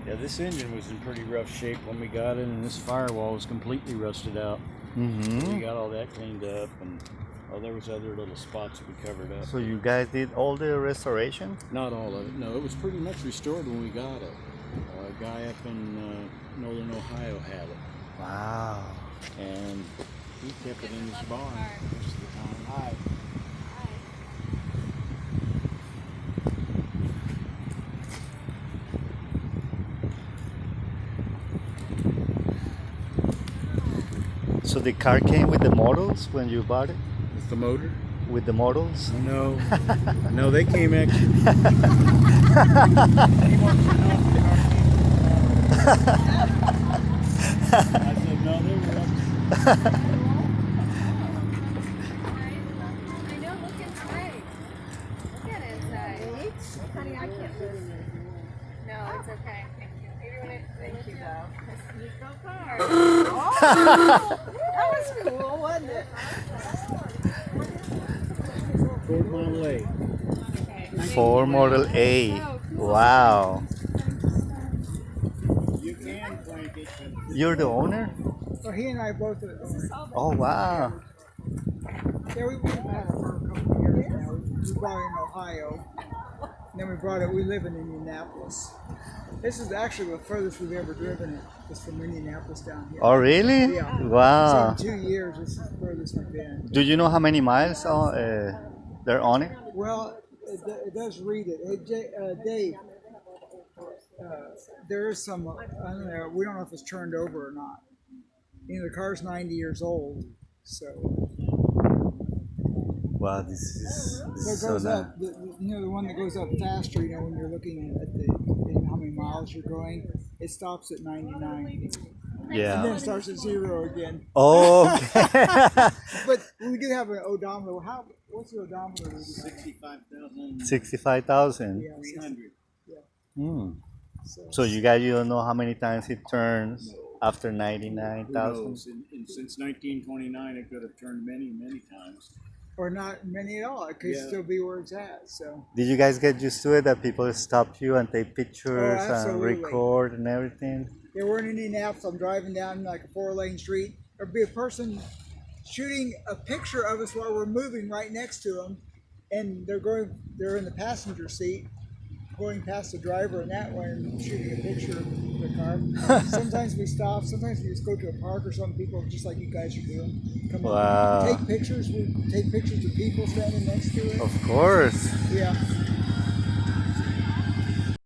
Yeah, this engine was in pretty rough shape when we got it, and this firewall was completely rusted out. So we got all that cleaned up, and there was other little spots we covered up. So you guys did all the restoration? Not all of it. No, it was pretty much restored when we got it. A guy up in northern Ohio had it. Wow. And he kept it in his barn most of the time. Hi. So the car came with the models when you bought it? With the motor? With the models? No. No, they came actually. I said, no, they were up. I know, look inside. Look at inside. Honey, I can't live in it. No, it's okay. Thank you. Maybe when it, thank you, though. You go car. Oh, that was cool, wasn't it? Ford Model A. Ford Model A. Wow. You can crank it. You're the owner? Well, he and I both are. Oh, wow. Yeah, we've had it for a couple of years now. We bought it in Ohio. And then we brought it, we live in Indianapolis. This is actually the furthest we've ever driven it, just from Indianapolis down here. Oh, really? Yeah. Wow. So in 2 years, this is the furthest we've been. Do you know how many miles they're on it? Well, it does read it. Hey, Dave, there is some, I don't know, we don't know if it's turned over or not. You know, the car's 90 years old, so. Wow, this is So it goes nice. up, the one that goes up faster, when you're looking at how many miles you're going, it stops at 99. And then Yeah. it starts at 0 again. Oh, okay. But we do have an odometer. What's the odometer? 65,000. 65,000. Yeah, 300. Hmm. So you guys, you don't know how many times it turns after Who 99,000? knows? Since 1929, it could have turned many, many times. or not many at all. It could Yeah. still be where it's at. So Did you guys get used to it that people stop you and take pictures and absolutely. record and everything? yeah, we're in Indianapolis. I'm driving down like a 4-lane street. There'll be a person shooting a picture of us while we're moving right next to them, and they're in the passenger seat, going past the driver in that one and shooting a picture of the car. Sometimes we stop. Sometimes we just go to a park or something. People just like you guys are doing. Come Wow. on, take pictures. We take pictures of people standing next to it. Of course. Yeah.